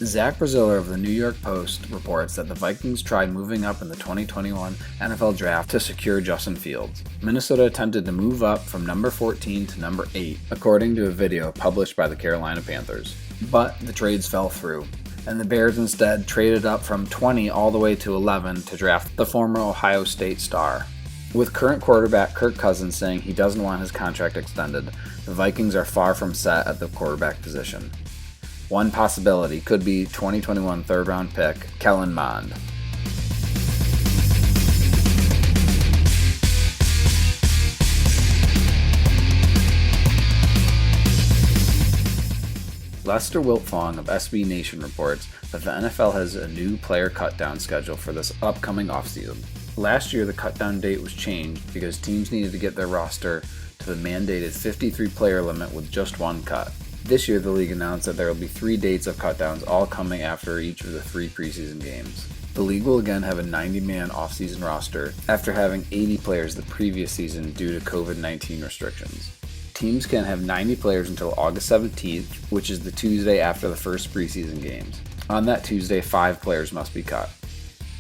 Zach Braziller of the New York Post reports that the Vikings tried moving up in the 2021 NFL Draft to secure Justin Fields. Minnesota attempted to move up from number 14 to number 8, according to a video published by the Carolina Panthers. But the trades fell through, and the Bears instead traded up from 20 all the way to 11 to draft the former Ohio State star. With current quarterback Kirk Cousins saying he doesn't want his contract extended, the Vikings are far from set at the quarterback position. One possibility could be 2021 third-round pick Kellen Mond. Lester Wiltfong of SB Nation reports that the NFL has a new player cutdown schedule for this upcoming offseason. Last year, the cutdown date was changed because teams needed to get their roster to the mandated 53-player limit with just one cut. This year, the league announced that there will be 3 dates of cutdowns, all coming after each of the 3 preseason games. The league will again have a 90-man offseason roster after having 80 players the previous season due to COVID-19 restrictions. Teams can have 90 players until August 17th, which is the Tuesday after the first preseason games. On that Tuesday, 5 players must be cut.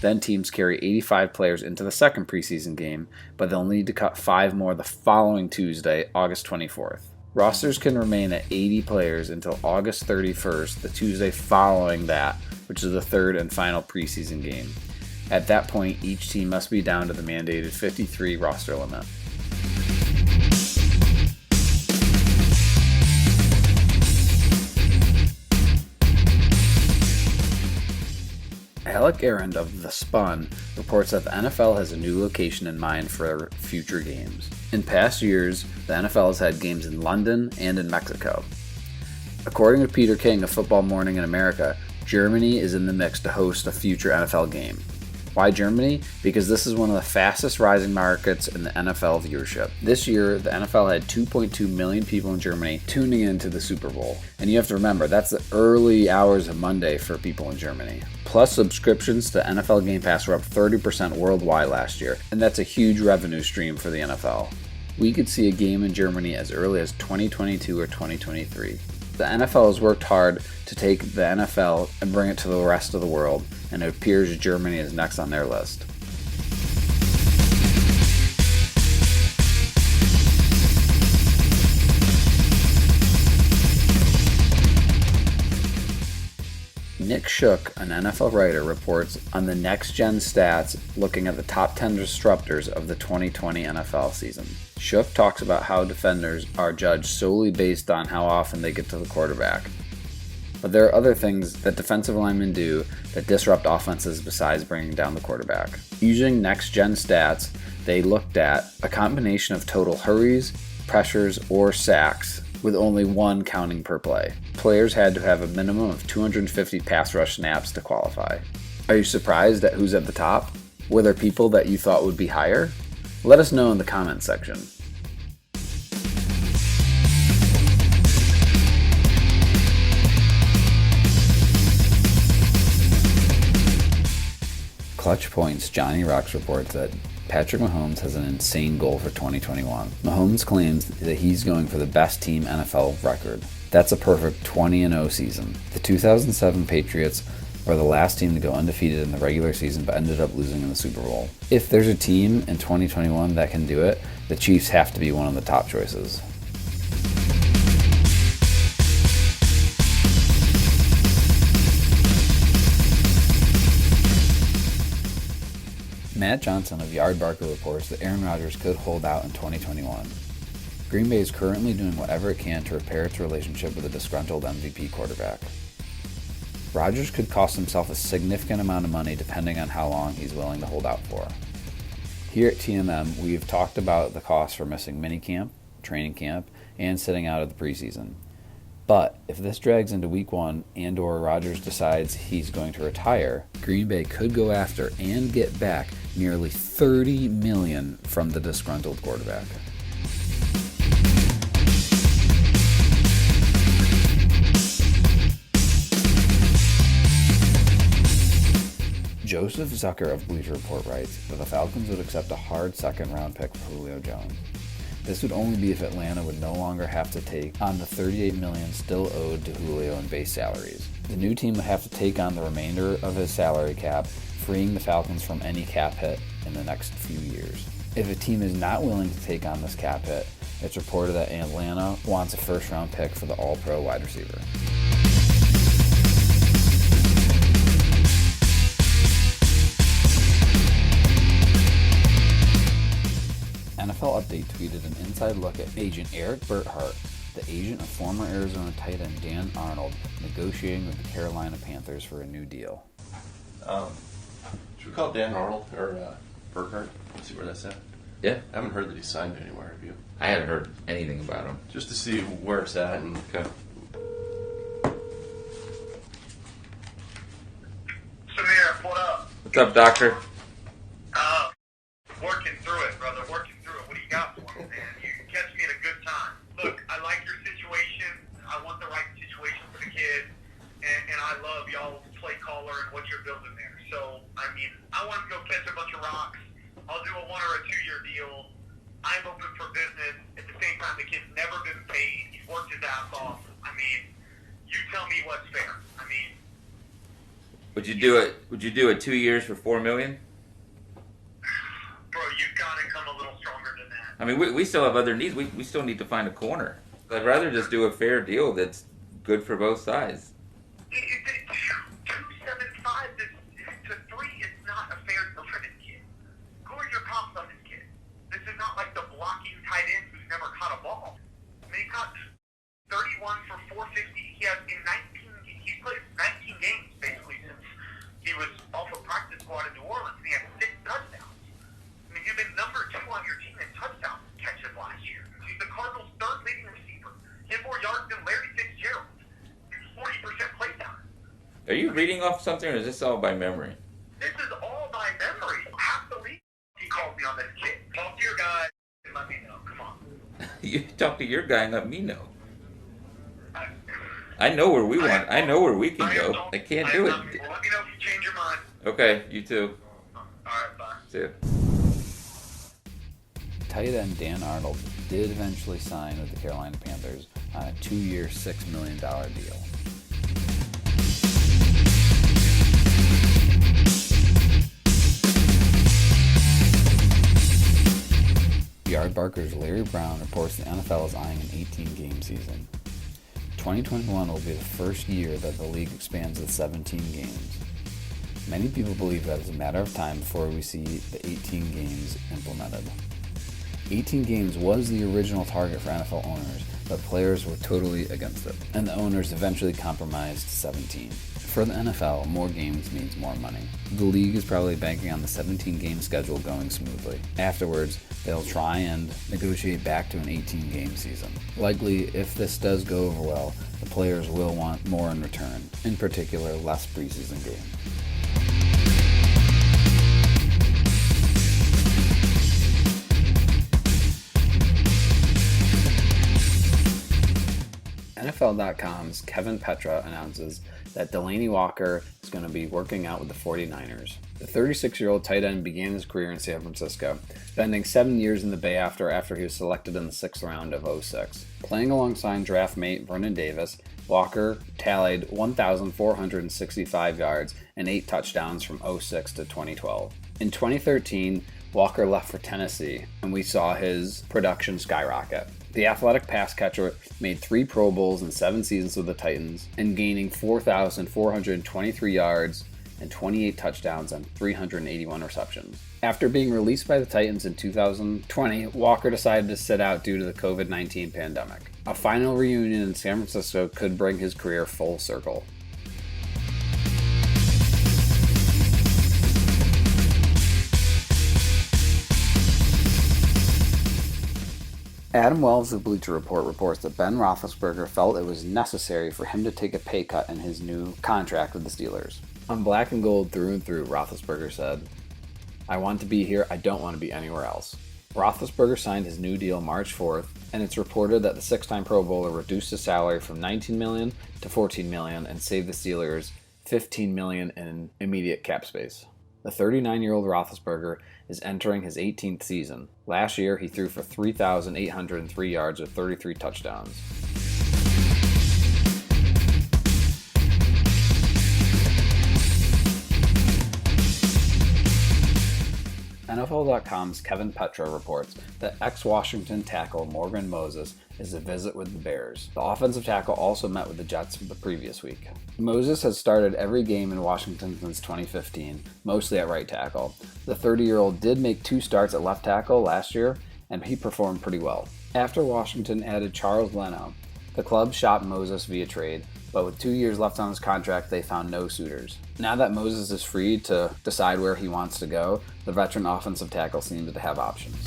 Then teams carry 85 players into the second preseason game, but they'll need to cut 5 more the following Tuesday, August 24th. Rosters can remain at 80 players until August 31st, the Tuesday following that, which is the third and final preseason game. At that point, each team must be down to the mandated 53 roster limit. Alec Arend of The Spun reports that the NFL has a new location in mind for future games. In past years, the NFL has had games in London and in Mexico. According to Peter King of Football Morning in America, Germany is in the mix to host a future NFL game. Why Germany? Because this is one of the fastest rising markets in the NFL viewership. This year, the NFL had 2.2 million people in Germany tuning into the Super Bowl. And you have to remember, that's the early hours of Monday for people in Germany. Plus, subscriptions to NFL Game Pass were up 30% worldwide last year, and that's a huge revenue stream for the NFL. We could see a game in Germany as early as 2022 or 2023. The NFL has worked hard to take the NFL and bring it to the rest of the world, and it appears Germany is next on their list. Nick Shook, an NFL writer, reports on the next-gen stats looking at the top 10 disruptors of the 2020 NFL season. Shook talks about how defenders are judged solely based on how often they get to the quarterback. But there are other things that defensive linemen do that disrupt offenses besides bringing down the quarterback. Using next-gen stats, they looked at a combination of total hurries, pressures, or sacks, with only one counting per play. Players had to have a minimum of 250 pass rush snaps to qualify. Are you surprised at who's at the top? Were there people that you thought would be higher? Let us know in the comments section. Clutch Points Johnny Rocks reports that Patrick Mahomes has an insane goal for 2021. Mahomes claims that he's going for the best team NFL record. That's a perfect 20-0 season. The 2007 Patriots were the last team to go undefeated in the regular season but ended up losing in the Super Bowl. If there's a team in 2021 that can do it, the Chiefs have to be one of the top choices. Matt Johnson of Yardbarker reports that Aaron Rodgers could hold out in 2021. Green Bay is currently doing whatever it can to repair its relationship with a disgruntled MVP quarterback. Rodgers could cost himself a significant amount of money depending on how long he's willing to hold out for. Here at TMM, we've talked about the cost for missing minicamp, training camp, and sitting out of the preseason. But if this drags into week 1 and/or Rodgers decides he's going to retire, Green Bay could go after and get back nearly $30 million from the disgruntled quarterback. Joseph Zucker of Bleacher Report writes that the Falcons would accept a hard second-round pick for Julio Jones. This would only be if Atlanta would no longer have to take on the $38 million still owed to Julio in base salaries. The new team would have to take on the remainder of his salary cap, freeing the Falcons from any cap hit in the next few years. If a team is not willing to take on this cap hit, it's reported that Atlanta wants a first-round pick for the All-Pro wide receiver. NFL Update tweeted an inside look at agent Eric Burkhart, the agent of former Arizona tight end Dan Arnold, negotiating with the Carolina Panthers for a new deal. Should we call Dan Arnold or Burkhart? See where that's at. Yeah. I haven't heard that he's signed anywhere, have you? I haven't heard anything about him. Just to see where it's at and... Okay. Samir, what up? What's up, doctor? Working through it, brother. Working through it. What do you got for me, man? You catch me at a good time. Look, I like your situation. I want the right situation for the kid. And I love y'all's play caller and what you're building there. So, I mean, I want to go catch a bunch of rocks. I'll do a 1 or a 2 year deal. I'm open for business. At the same time, the kid's never been paid. He's worked his ass off. I mean, you tell me what's fair. I mean, Would you do it? Would you do it 2 years for $4 million? bro, you've got to come a little stronger than that. I mean, we still have other needs. We still need to find a corner. I'd rather just do a fair deal that's good for both sides. 275 to 3 is not a fair deal for this kid. Gore, your comps on this kid. This is not like the blocking tight end who's never caught a ball. I mean, he caught 31 for 450. He has in 19. He's played 19 games basically since he was off a practice squad in New Orleans, and he had 6 touchdowns. I mean, you've been number 2 on your team in touchdown catches last year. He's the Cardinals' 3rd leading receiver. He had more yards than Larry Fitzgerald. He's 40% play time. Are you reading off something, or is this all by memory? This is all by memory. Half the league he called me on this kid. Talk to your guy and let me know. Come on. You talk to your guy and let me know. I know where we want. I know where we can go. I can't do it. Well, let me know if you change your mind. Okay, you too. All right, bye. See ya. Tight end Dan Arnold did eventually sign with the Carolina Panthers on a 2-year, $6 million deal. Yardbarker's Larry Brown reports the NFL is eyeing an 18-game season. 2021 will be the first year that the league expands to 17 games. Many people believe that it's a matter of time before we see the 18 games implemented. 18 games was the original target for NFL owners, but players were totally against it, and the owners eventually compromised to 17. For the NFL, more games means more money. The league is probably banking on the 17-game schedule going smoothly. Afterwards, they'll try and negotiate back to an 18-game season. Likely, if this does go over well, the players will want more in return, in particular, less preseason games. NFL.com's Kevin Petra announces that Delaney Walker is going to be working out with the 49ers. The 36-year-old tight end began his career in San Francisco, spending 7 years in the Bay after he was selected in the 6th round of '06. Playing alongside draft mate Vernon Davis, Walker tallied 1,465 yards and 8 touchdowns from '06 to 2012. In 2013, Walker left for Tennessee, and we saw his production skyrocket. The athletic pass catcher made 3 Pro Bowls in 7 seasons with the Titans, and gaining 4,423 yards and 28 touchdowns on 381 receptions. After being released by the Titans in 2020, Walker decided to sit out due to the COVID-19 pandemic. A final reunion in San Francisco could bring his career full circle. Adam Wells of Bleacher Report reports that Ben Roethlisberger felt it was necessary for him to take a pay cut in his new contract with the Steelers. I'm black and gold through and through, Roethlisberger said. I want to be here, I don't want to be anywhere else. Roethlisberger signed his new deal March 4th, and it's reported that the 6-time Pro Bowler reduced his salary from $19 million to $14 million and saved the Steelers $15 million in immediate cap space. The 39-year-old Roethlisberger is entering his 18th season. Last year, he threw for 3,803 yards with 33 touchdowns. NFL.com's Kevin Petra reports that ex-Washington tackle Morgan Moses is a visit with the Bears. The offensive tackle also met with the Jets the previous week. Moses has started every game in Washington since 2015, mostly at right tackle. The 30-year-old did make 2 starts at left tackle last year, and he performed pretty well. After Washington added Charles Leno, the club shopped Moses via trade, but with 2 years left on his contract, they found no suitors. Now that Moses is free to decide where he wants to go, the veteran offensive tackle seems to have options.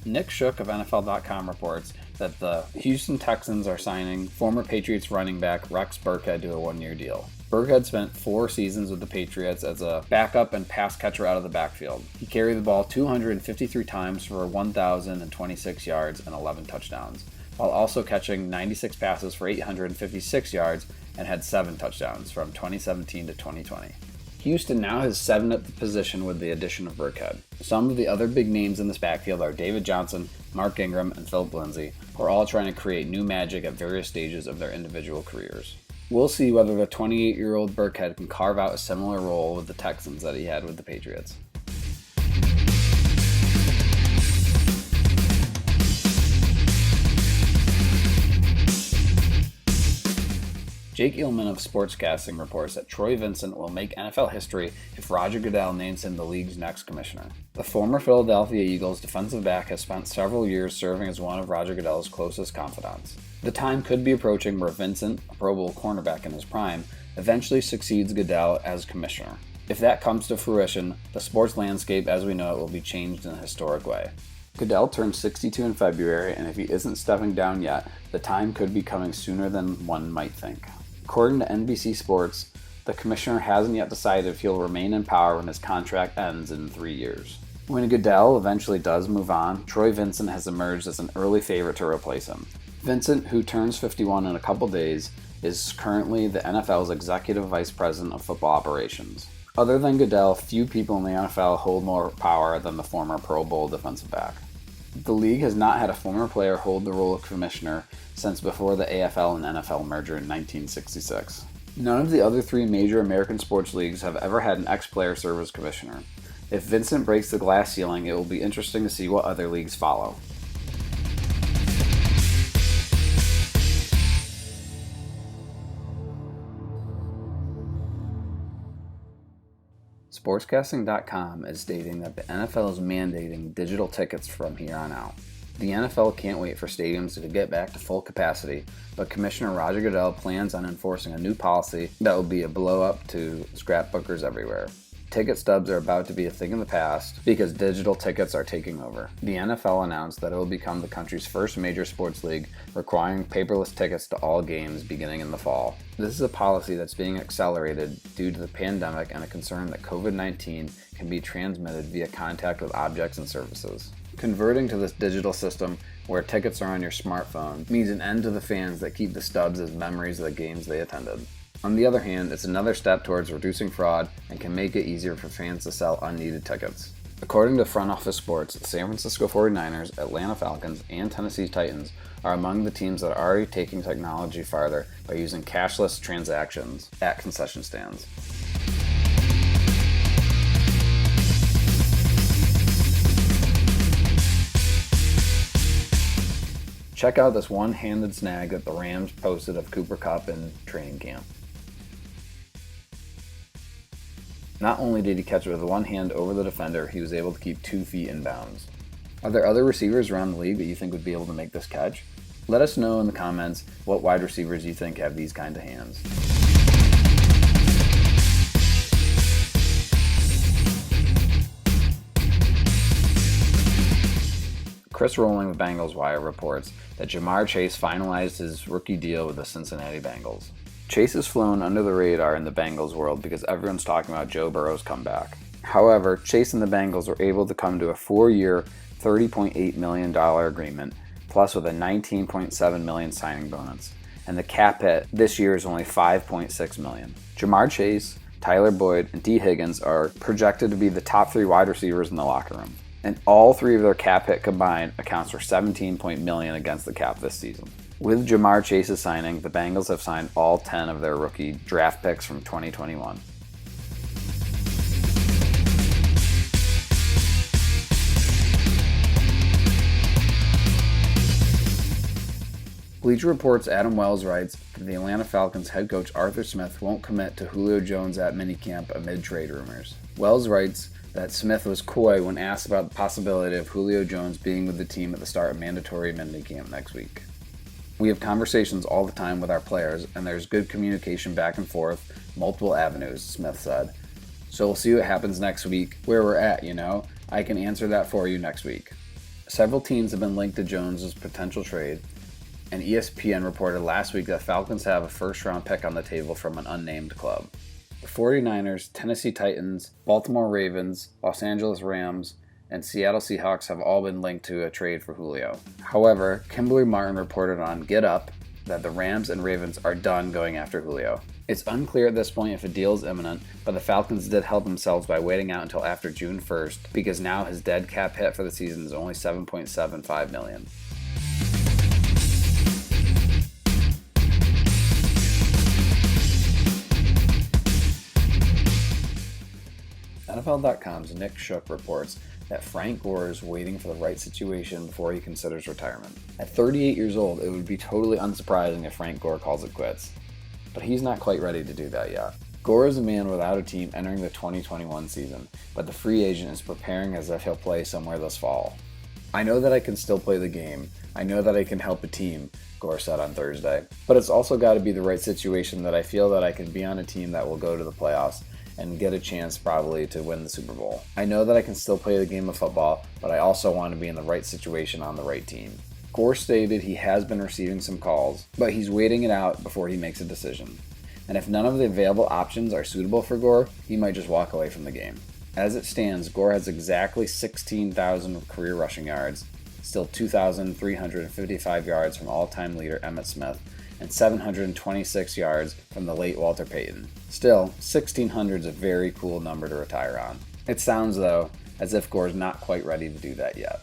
Nick Shook of NFL.com reports that the Houston Texans are signing former Patriots running back Rex Burkhead to a 1-year deal. Burkhead spent 4 seasons with the Patriots as a backup and pass catcher out of the backfield. He carried the ball 253 times for 1,026 yards and 11 touchdowns, while also catching 96 passes for 856 yards and had 7 touchdowns from 2017 to 2020. Houston now has 7 at the position with the addition of Burkhead. Some of the other big names in this backfield are David Johnson, Mark Ingram, and Philip Lindsay, who are all trying to create new magic at various stages of their individual careers. We'll see whether the 28-year-old Burkhead can carve out a similar role with the Texans that he had with the Patriots. Jake Eelman of Sportscasting reports that Troy Vincent will make NFL history if Roger Goodell names him the league's next commissioner. The former Philadelphia Eagles defensive back has spent several years serving as one of Roger Goodell's closest confidants. The time could be approaching where Vincent, a Pro Bowl cornerback in his prime, eventually succeeds Goodell as commissioner. If that comes to fruition, the sports landscape as we know it will be changed in a historic way. Goodell turned 62 in February, and if he isn't stepping down yet, the time could be coming sooner than one might think. According to NBC Sports, the commissioner hasn't yet decided if he'll remain in power when his contract ends in 3 years. When Goodell eventually does move on, Troy Vincent has emerged as an early favorite to replace him. Vincent, who turns 51 in a couple days, is currently the NFL's executive vice president of football operations. Other than Goodell, few people in the NFL hold more power than the former Pro Bowl defensive back. The league has not had a former player hold the role of commissioner since before the AFL and NFL merger in 1966. None of the other 3 major American sports leagues have ever had an ex-player serve as commissioner. If Vincent breaks the glass ceiling, it will be interesting to see what other leagues follow. Sportscasting.com is stating that the NFL is mandating digital tickets from here on out. The NFL can't wait for stadiums to get back to full capacity, but Commissioner Roger Goodell plans on enforcing a new policy that will be a blow-up to scrapbookers everywhere. Ticket stubs are about to be a thing of the past because digital tickets are taking over. The NFL announced that it will become the country's first major sports league, requiring paperless tickets to all games beginning in the fall. This is a policy that's being accelerated due to the pandemic and a concern that COVID-19 can be transmitted via contact with objects and surfaces. Converting to this digital system where tickets are on your smartphone means an end to the fans that keep the stubs as memories of the games they attended. On the other hand, it's another step towards reducing fraud and can make it easier for fans to sell unneeded tickets. According to Front Office Sports, the San Francisco 49ers, Atlanta Falcons, and Tennessee Titans are among the teams that are already taking technology farther by using cashless transactions at concession stands. Check out this one-handed snag that the Rams posted of Cooper Kupp in training camp. Not only did he catch it with one hand over the defender, he was able to keep 2 feet in bounds. Are there other receivers around the league that you think would be able to make this catch? Let us know in the comments what wide receivers you think have these kinds of hands. Chris Rowling of Bengals Wire reports that Jamar Chase finalized his rookie deal with the Cincinnati Bengals. Chase has flown under the radar in the Bengals world because everyone's talking about Joe Burrow's comeback. However, Chase and the Bengals were able to come to a 4-year, $30.8 million agreement plus with a $19.7 million signing bonus. And the cap hit this year is only $5.6 million. Jamar Chase, Tyler Boyd, and D. Higgins are projected to be the top 3 wide receivers in the locker room. And all 3 of their cap hit combined accounts for $17 million against the cap this season. With Jamar Chase's signing, the Bengals have signed all 10 of their rookie draft picks from 2021. Bleacher Report's Adam Wells writes that the Atlanta Falcons head coach Arthur Smith won't commit to Julio Jones at minicamp amid trade rumors. Wells writes that Smith was coy when asked about the possibility of Julio Jones being with the team at the start of mandatory minicamp next week. We have conversations all the time with our players, and there's good communication back and forth, multiple avenues, Smith said. So we'll see what happens next week, where we're at, I can answer that for you next week. Several teams have been linked to Jones' potential trade, and ESPN reported last week that Falcons have a first-round pick on the table from an unnamed club. The 49ers, Tennessee Titans, Baltimore Ravens, Los Angeles Rams, and Seattle Seahawks have all been linked to a trade for Julio. However, Kimberly Martin reported on Get Up that the Rams and Ravens are done going after Julio. It's unclear at this point if a deal is imminent, but the Falcons did help themselves by waiting out until after June 1st because now his dead cap hit for the season is only $7.75 million. NFL.com's Nick Shook reports that Frank Gore is waiting for the right situation before he considers retirement. At 38 years old, it would be totally unsurprising if Frank Gore calls it quits. But he's not quite ready to do that yet. Gore is a man without a team entering the 2021 season, but the free agent is preparing as if he'll play somewhere this fall. I know that I can still play the game. I know that I can help a team, Gore said on Thursday. But it's also got to be the right situation that I feel that I can be on a team that will go to the playoffs and get a chance probably to win the Super Bowl. I know that I can still play the game of football, but I also want to be in the right situation on the right team. Gore stated he has been receiving some calls, but he's waiting it out before he makes a decision. And if none of the available options are suitable for Gore, he might just walk away from the game. As it stands, Gore has exactly 16,000 career rushing yards, still 2,355 yards from all-time leader Emmitt Smith, and 726 yards from the late Walter Payton. Still, 1,600 is a very cool number to retire on. It sounds, though, as if Gore's not quite ready to do that yet.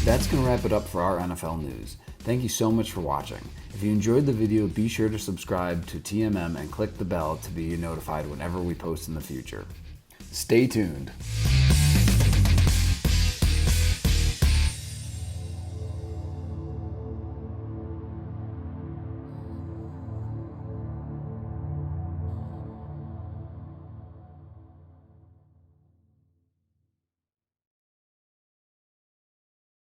That's going to wrap it up for our NFL news. Thank you so much for watching. If you enjoyed the video, be sure to subscribe to TMM and click the bell to be notified whenever we post in the future. Stay tuned.